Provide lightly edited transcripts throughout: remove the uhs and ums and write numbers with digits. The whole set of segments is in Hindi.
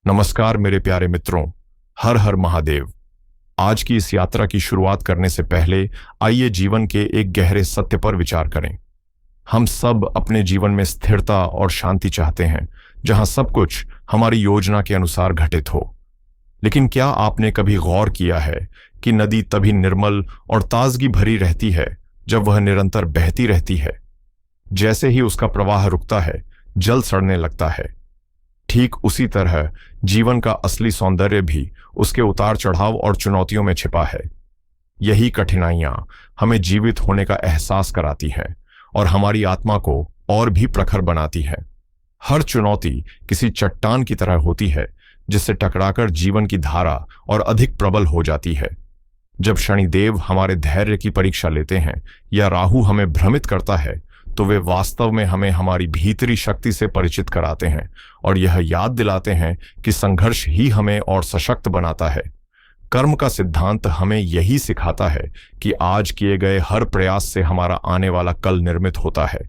नमस्कार मेरे प्यारे मित्रों, हर हर महादेव। आज की इस यात्रा की शुरुआत करने से पहले आइए जीवन के एक गहरे सत्य पर विचार करें। हम सब अपने जीवन में स्थिरता और शांति चाहते हैं, जहां सब कुछ हमारी योजना के अनुसार घटित हो। लेकिन क्या आपने कभी गौर किया है कि नदी तभी निर्मल और ताजगी भरी रहती है जब वह निरंतर बहती रहती है। जैसे ही उसका प्रवाह रुकता है, जल सड़ने लगता है। ठीक उसी तरह जीवन का असली सौंदर्य भी उसके उतार चढ़ाव और चुनौतियों में छिपा है। यही कठिनाइयां हमें जीवित होने का एहसास कराती हैं और हमारी आत्मा को और भी प्रखर बनाती है। हर चुनौती किसी चट्टान की तरह होती है, जिससे टकराकर जीवन की धारा और अधिक प्रबल हो जाती है। जब शनिदेव हमारे धैर्य की परीक्षा लेते हैं या राहु हमें भ्रमित करता है, तो वे वास्तव में हमें हमारी भीतरी शक्ति से परिचित कराते हैं और यह याद दिलाते हैं कि संघर्ष ही हमें और सशक्त बनाता है। कर्म का सिद्धांत हमें यही सिखाता है कि आज किए गए हर प्रयास से हमारा आने वाला कल निर्मित होता है।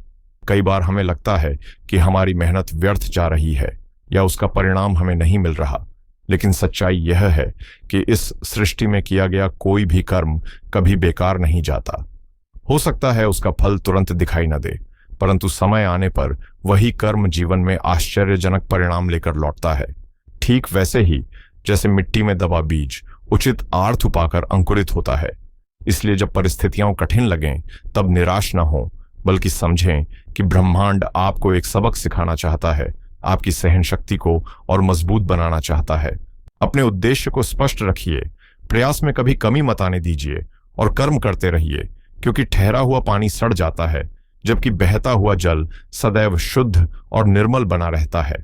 कई बार हमें लगता है कि हमारी मेहनत व्यर्थ जा रही है या उसका परिणाम हमें नहीं मिल रहा, लेकिन सच्चाई यह है कि इस सृष्टि में किया गया कोई भी कर्म कभी बेकार नहीं जाता। हो सकता है उसका फल तुरंत दिखाई न दे, परंतु समय आने पर वही कर्म जीवन में आश्चर्यजनक परिणाम लेकर लौटता है। ठीक वैसे ही जैसे मिट्टी में दबा बीज उचित आर्थ पाकर अंकुरित होता है। इसलिए जब परिस्थितियां कठिन लगें, तब निराश न हो, बल्कि समझें कि ब्रह्मांड आपको एक सबक सिखाना चाहता है, आपकी सहन शक्ति को और मजबूत बनाना चाहता है। अपने उद्देश्य को स्पष्ट रखिए, प्रयास में कभी कमी मत आने दीजिए और कर्म करते रहिए, क्योंकि ठहरा हुआ पानी सड़ जाता है, जबकि बहता हुआ जल सदैव शुद्ध और निर्मल बना रहता है।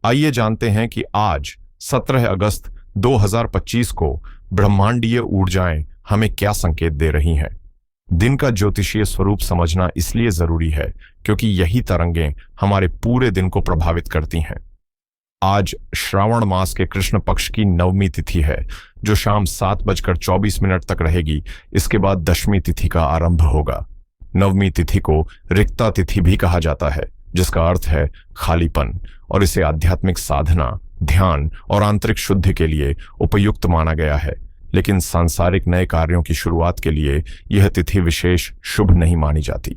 आइए जानते हैं कि आज 17 अगस्त 2025 को ब्रह्मांडीय ऊर्जाएं हमें क्या संकेत दे रही हैं। दिन का ज्योतिषीय स्वरूप समझना इसलिए जरूरी है क्योंकि यही तरंगें हमारे पूरे दिन को प्रभावित करती हैं। आज श्रावण मास के कृष्ण पक्ष की नवमी तिथि है, जो शाम 7:24 तक रहेगी। इसके बाद दशमी तिथि का आरंभ होगा। नवमी तिथि को रिक्ता तिथि भी कहा जाता है, जिसका अर्थ है खालीपन, और इसे आध्यात्मिक साधना, ध्यान और आंतरिक शुद्धि के लिए उपयुक्त माना गया है। लेकिन सांसारिक नए कार्यों की शुरुआत के लिए यह तिथि विशेष शुभ नहीं मानी जाती।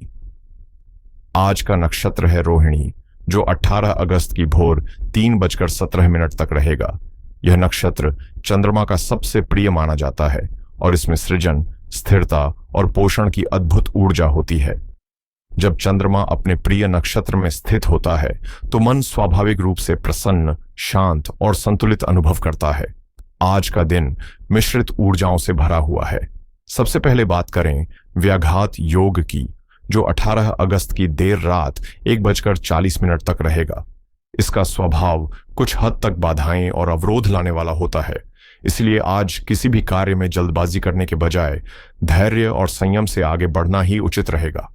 आज का नक्षत्र है रोहिणी, जो 18 अगस्त की भोर 3:17 तक रहेगा। यह नक्षत्र चंद्रमा का सबसे प्रिय माना जाता है और इसमें सृजन, स्थिरता और पोषण की अद्भुत ऊर्जा होती है। जब चंद्रमा अपने प्रिय नक्षत्र में स्थित होता है, तो मन स्वाभाविक रूप से प्रसन्न, शांत और संतुलित अनुभव करता है। आज का दिन मिश्रित ऊर्जाओं से भरा हुआ है। सबसे पहले बात करें व्याघात योग की, जो 18 अगस्त की देर रात 1:40 तक रहेगा। इसका स्वभाव कुछ हद तक बाधाएं और अवरोध लाने वाला होता है। इसलिए आज किसी भी कार्य में जल्दबाजी करने के बजाय धैर्य और संयम से आगे बढ़ना ही उचित रहेगा।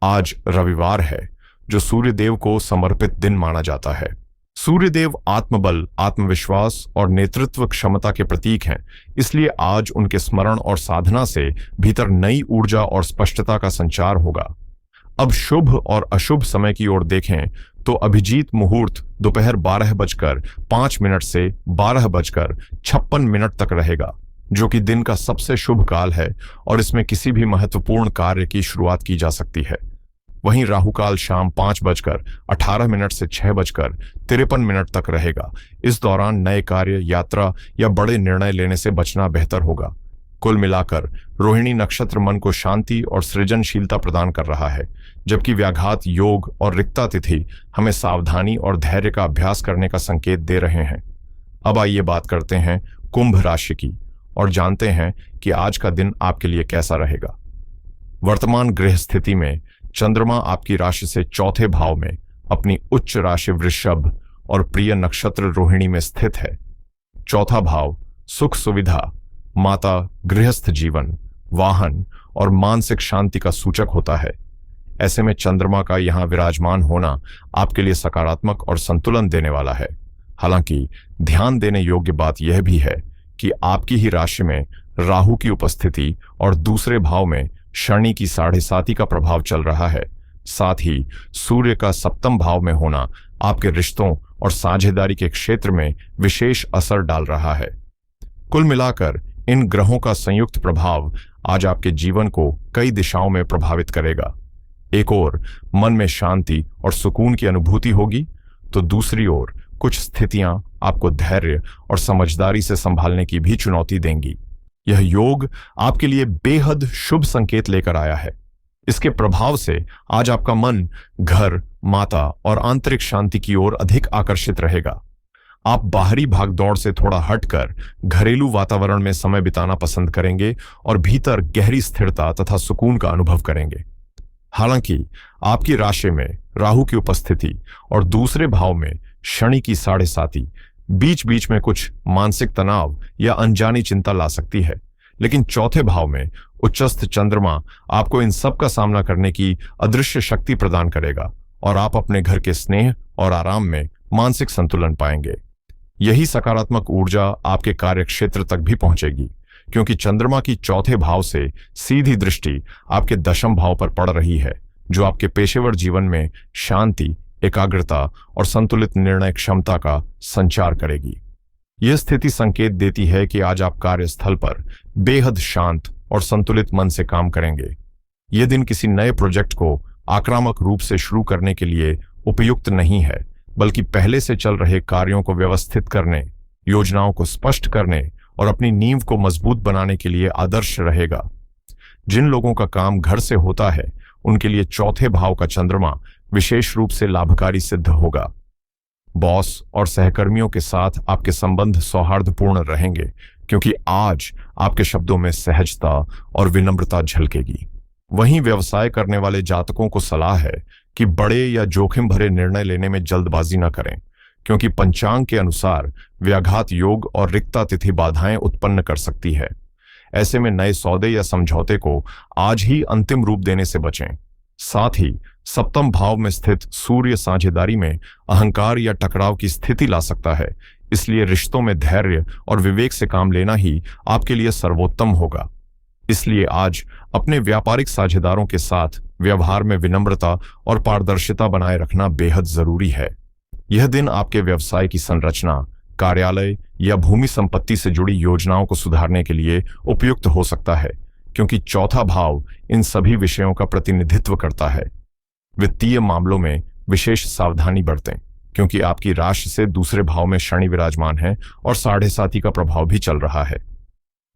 आज रविवार है, जो सूर्यदेव को समर्पित दिन माना जाता है। सूर्यदेव आत्मबल, आत्मविश्वास और नेतृत्व क्षमता के प्रतीक हैं। इसलिए आज उनके स्मरण और साधना से भीतर नई ऊर्जा और स्पष्टता का संचार होगा। अब शुभ और अशुभ समय की ओर देखें तो अभिजीत मुहूर्त दोपहर 12:05 से 12:56 तक रहेगा, जो कि दिन का सबसे शुभ काल है और इसमें किसी भी महत्वपूर्ण कार्य की शुरुआत की जा सकती है। वहीं राहुकाल शाम 5:18 से 6:53 तक रहेगा। इस दौरान नए कार्य, यात्रा या बड़े निर्णय लेने से बचना बेहतर होगा। कुल मिलाकर रोहिणी नक्षत्र मन को शांति और सृजनशीलता प्रदान कर रहा है, जबकि व्याघात योग और रिक्ता तिथि हमें सावधानी और धैर्य का अभ्यास करने का संकेत दे रहे हैं। अब आइए बात करते हैं कुंभ राशि की और जानते हैं कि आज का दिन आपके लिए कैसा रहेगा। वर्तमान गृह स्थिति में चंद्रमा आपकी राशि से चौथे भाव में अपनी उच्च राशि वृषभ और प्रिय नक्षत्र रोहिणी में स्थित है। चौथा भाव सुख सुविधा, माता, गृहस्थ जीवन, वाहन और मानसिक शांति का सूचक होता है। ऐसे में चंद्रमा का यहां विराजमान होना आपके लिए सकारात्मक और संतुलन देने वाला है। हालांकि ध्यान देने योग्य बात यह भी है कि आपकी ही राशि में राहु की उपस्थिति और दूसरे भाव में शनि की 7.5 का प्रभाव चल रहा है। साथ ही सूर्य का सप्तम भाव में होना आपके रिश्तों और साझेदारी के क्षेत्र में विशेष असर डाल रहा है। कुल मिलाकर इन ग्रहों का संयुक्त प्रभाव आज आपके जीवन को कई दिशाओं में प्रभावित करेगा। एक ओर मन में शांति और सुकून की अनुभूति होगी, तो दूसरी ओर कुछ स्थितियां आपको धैर्य और समझदारी से संभालने की भी चुनौती देंगी। यह योग आपके लिए बेहद शुभ संकेत लेकर आया है। इसके प्रभाव से आज आपका मन घर, माता और आंतरिक शांति की ओर अधिक आकर्षित रहेगा। आप बाहरी भागदौड़ से थोड़ा हटकर घरेलू वातावरण में समय बिताना पसंद करेंगे और भीतर गहरी स्थिरता तथा सुकून का अनुभव करेंगे। हालांकि आपकी राशि में राहु की उपस्थिति और दूसरे भाव में शनि की 7.5 बीच बीच में कुछ मानसिक तनाव या अनजानी चिंता ला सकती है, लेकिन चौथे भाव में उच्चस्थ चंद्रमा आपको इन सब का सामना करने की अदृश्य शक्ति प्रदान करेगा और आप अपने घर के स्नेह और आराम में मानसिक संतुलन पाएंगे। यही सकारात्मक ऊर्जा आपके कार्यक्षेत्र तक भी पहुंचेगी, क्योंकि चंद्रमा की चौथे भाव से सीधी दृष्टि आपके दशम भाव पर पड़ रही है, जो आपके पेशेवर जीवन में शांति, एकाग्रता और संतुलित निर्णय क्षमता का संचार करेगी। यह स्थिति संकेत देती है कि आज आप कार्यस्थल पर बेहद शांत और संतुलित मन से काम करेंगे। यह दिन किसी नए प्रोजेक्ट को आक्रामक रूप से शुरू करने के लिए उपयुक्त नहीं है, बल्कि पहले से चल रहे कार्यों को व्यवस्थित करने, योजनाओं को स्पष्ट करने और अपनी नींव को मजबूत बनाने के लिए आदर्श रहेगा। जिन लोगों का काम घर से होता है, उनके लिए चौथे भाव का चंद्रमा विशेष रूप से लाभकारी सिद्ध होगा। बॉस और सहकर्मियों के साथ आपके संबंध सौहार्दपूर्ण रहेंगे, क्योंकि आज आपके शब्दों में सहजता और विनम्रता झलकेगी। वहीं व्यवसाय करने वाले जातकों को सलाह है कि बड़े या जोखिम भरे निर्णय लेने में जल्दबाजी न करें, क्योंकि पंचांग के अनुसार व्याघात योग और रिक्ता तिथि बाधाएं उत्पन्न कर सकती है। ऐसे में नए सौदे या समझौते को आज ही अंतिम रूप देने से बचें। साथ ही सप्तम भाव में स्थित सूर्य साझेदारी में अहंकार या टकराव की स्थिति ला सकता है, इसलिए रिश्तों में धैर्य और विवेक से काम लेना ही आपके लिए सर्वोत्तम होगा। इसलिए आज अपने व्यापारिक साझेदारों के साथ व्यवहार में विनम्रता और पारदर्शिता बनाए रखना बेहद जरूरी है। यह दिन आपके व्यवसाय की संरचना, कार्यालय या भूमि संपत्ति से जुड़ी योजनाओं को सुधारने के लिए उपयुक्त हो सकता है, क्योंकि चौथा भाव इन सभी विषयों का प्रतिनिधित्व करता है। वित्तीय मामलों में विशेष सावधानी बरतें, क्योंकि आपकी राशि से दूसरे भाव में शनि विराजमान है और 7.5 का प्रभाव भी चल रहा है।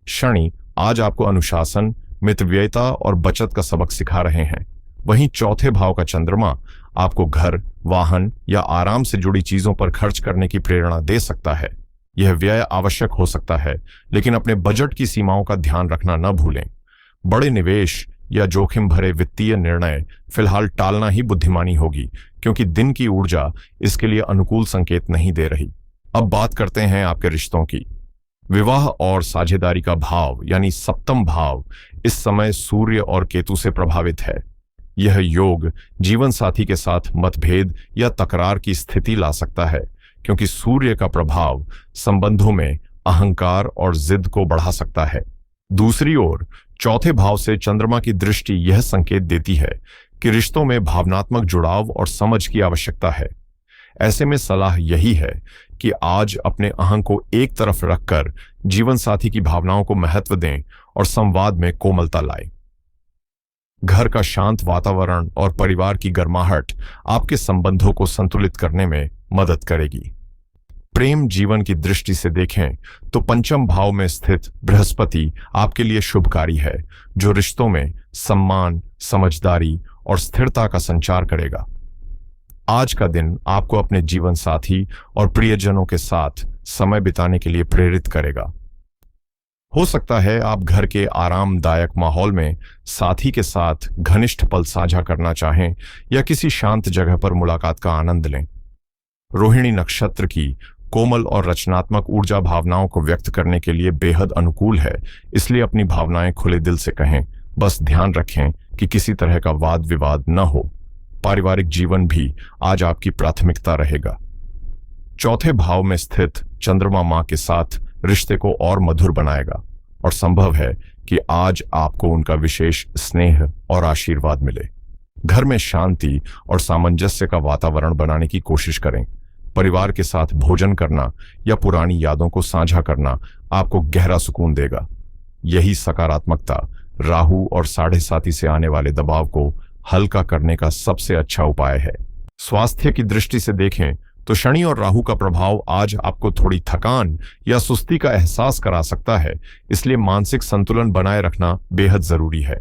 शनि आज आपको अनुशासन, मितव्ययिता और बचत का सबक सिखा रहे हैं। वहीं चौथे भाव का चंद्रमा आपको घर, वाहन या आराम से जुड़ी चीजों पर खर्च करने की प्रेरणा दे सकता है। यह व्यय आवश्यक हो सकता है, लेकिन अपने बजट की सीमाओं का ध्यान रखना न भूलें। बड़े निवेश या जोखिम भरे वित्तीय निर्णय फिलहाल टालना ही बुद्धिमानी होगी, क्योंकि दिन की ऊर्जा इसके लिए अनुकूल संकेत नहीं दे रही। अब बात करते हैं आपके रिश्तों की। विवाह और साझेदारी का भाव यानी सप्तम भाव इस समय सूर्य और केतु से प्रभावित है। यह योग जीवन साथी के साथ मतभेद या तकरार की स्थिति ला सकता है, क्योंकि सूर्य का प्रभाव संबंधों में अहंकार और जिद को बढ़ा सकता है। दूसरी ओर चौथे भाव से चंद्रमा की दृष्टि यह संकेत देती है कि रिश्तों में भावनात्मक जुड़ाव और समझ की आवश्यकता है। ऐसे में सलाह यही है कि आज अपने अहं को एक तरफ रखकर जीवन साथी की भावनाओं को महत्व दें और संवाद में कोमलता लाएं। घर का शांत वातावरण और परिवार की गर्माहट आपके संबंधों को संतुलित करने में मदद करेगी। प्रेम जीवन की दृष्टि से देखें तो पंचम भाव में स्थित बृहस्पति आपके लिए शुभकारी है, जो रिश्तों में सम्मान, समझदारी और स्थिरता का संचार करेगा। आज का दिन आपको अपने जीवन साथी और प्रियजनों के साथ समय बिताने के लिए प्रेरित करेगा। हो सकता है आप घर के आरामदायक माहौल में साथी के साथ घनिष्ठ पल साझा करना चाहें या किसी शांत जगह पर मुलाकात का आनंद लें। रोहिणी नक्षत्र की कोमल और रचनात्मक ऊर्जा भावनाओं को व्यक्त करने के लिए बेहद अनुकूल है, इसलिए अपनी भावनाएं खुले दिल से कहें। बस ध्यान रखें कि किसी तरह का वाद विवाद न हो। पारिवारिक जीवन भी आज आपकी प्राथमिकता रहेगा। चौथे भाव में स्थित चंद्रमा मां के साथ रिश्ते को और मधुर बनाएगा और संभव है कि आज आपको उनका विशेष स्नेह और आशीर्वाद मिले। घर में शांति और सामंजस्य का वातावरण बनाने की कोशिश करें। परिवार के साथ भोजन करना या पुरानी यादों को साझा करना आपको गहरा सुकून देगा। यही सकारात्मकता राहु और साढ़े साथी से आने वाले दबाव को हल्का करने का सबसे अच्छा उपाय है। स्वास्थ्य की दृष्टि से देखें तो शनि और राहु का प्रभाव आज आपको थोड़ी थकान या सुस्ती का एहसास करा सकता है, इसलिए मानसिक संतुलन बनाए रखना बेहद जरूरी है।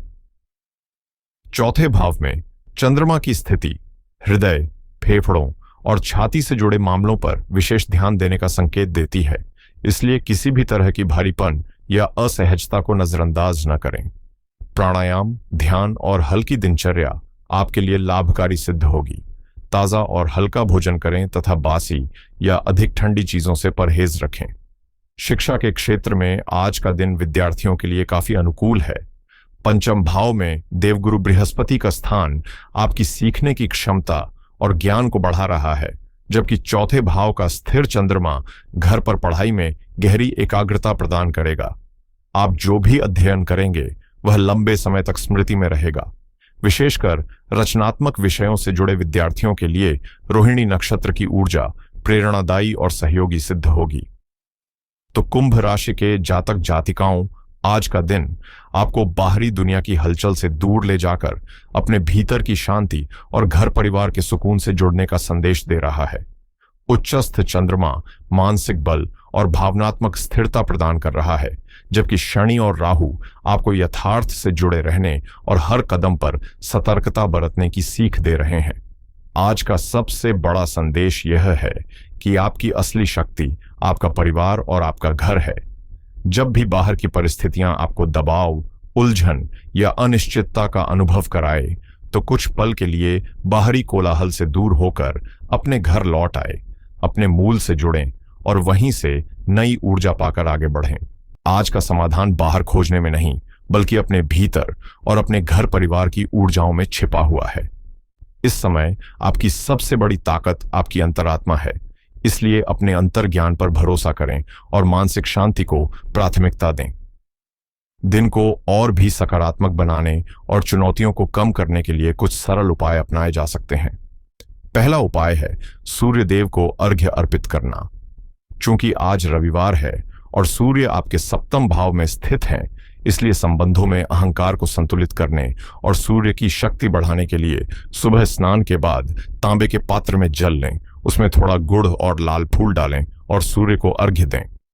चौथे भाव में चंद्रमा की स्थिति हृदय, फेफड़ों और छाती से जुड़े मामलों पर विशेष ध्यान देने का संकेत देती है, इसलिए किसी भी तरह की भारीपन या असहजता को नजरअंदाज न करें। प्राणायाम, ध्यान और हल्की दिनचर्या आपके लिए लाभकारी सिद्ध होगी। ताज़ा और हल्का भोजन करें तथा बासी या अधिक ठंडी चीजों से परहेज रखें। शिक्षा के क्षेत्र में आज का दिन विद्यार्थियों के लिए काफी अनुकूल है। पंचम भाव में देवगुरु बृहस्पति का स्थान आपकी सीखने की क्षमता और ज्ञान को बढ़ा रहा है, जबकि चौथे भाव का स्थिर चंद्रमा घर पर पढ़ाई में गहरी एकाग्रता प्रदान करेगा। आप जो भी अध्ययन करेंगे वह लंबे समय तक स्मृति में रहेगा। विशेषकर रचनात्मक विषयों से जुड़े विद्यार्थियों के लिए रोहिणी नक्षत्र की ऊर्जा प्रेरणादायी और सहयोगी सिद्ध होगी। तो कुंभ राशि के जातक जातिकाओं, आज का दिन आपको बाहरी दुनिया की हलचल से दूर ले जाकर अपने भीतर की शांति और घर परिवार के सुकून से जुड़ने का संदेश दे रहा है। उच्चस्थ चंद्रमा मानसिक बल और भावनात्मक स्थिरता प्रदान कर रहा है, जबकि शनि और राहु आपको यथार्थ से जुड़े रहने और हर कदम पर सतर्कता बरतने की सीख दे रहे हैं। आज का सबसे बड़ा संदेश यह है कि आपकी असली शक्ति आपका परिवार और आपका घर है। जब भी बाहर की परिस्थितियां आपको दबाव, उलझन या अनिश्चितता का अनुभव कराए, तो कुछ पल के लिए बाहरी कोलाहल से दूर होकर अपने घर लौट आए, अपने मूल से जुड़ें और वहीं से नई ऊर्जा पाकर आगे बढ़ें। आज का समाधान बाहर खोजने में नहीं, बल्कि अपने भीतर और अपने घर परिवार की ऊर्जाओं में छिपा हुआ है। इस समय आपकी सबसे बड़ी ताकत आपकी अंतरात्मा है, इसलिए अपने अंतर ज्ञान पर भरोसा करें और मानसिक शांति को प्राथमिकता दें। दिन को और भी सकारात्मक बनाने और चुनौतियों को कम करने के लिए कुछ सरल उपाय अपनाए जा सकते हैं। पहला उपाय है सूर्य देव को अर्घ्य अर्पित करना। चूंकि आज रविवार है और सूर्य आपके सप्तम भाव में स्थित हैं, इसलिए संबंधों में अहंकार को संतुलित करने और सूर्य की शक्ति बढ़ाने के लिए सुबह स्नान के बाद तांबे के पात्र में जल लें, उसमें थोड़ा गुड़ और लाल फूल डालें और सूर्य को अर्घ्य दें।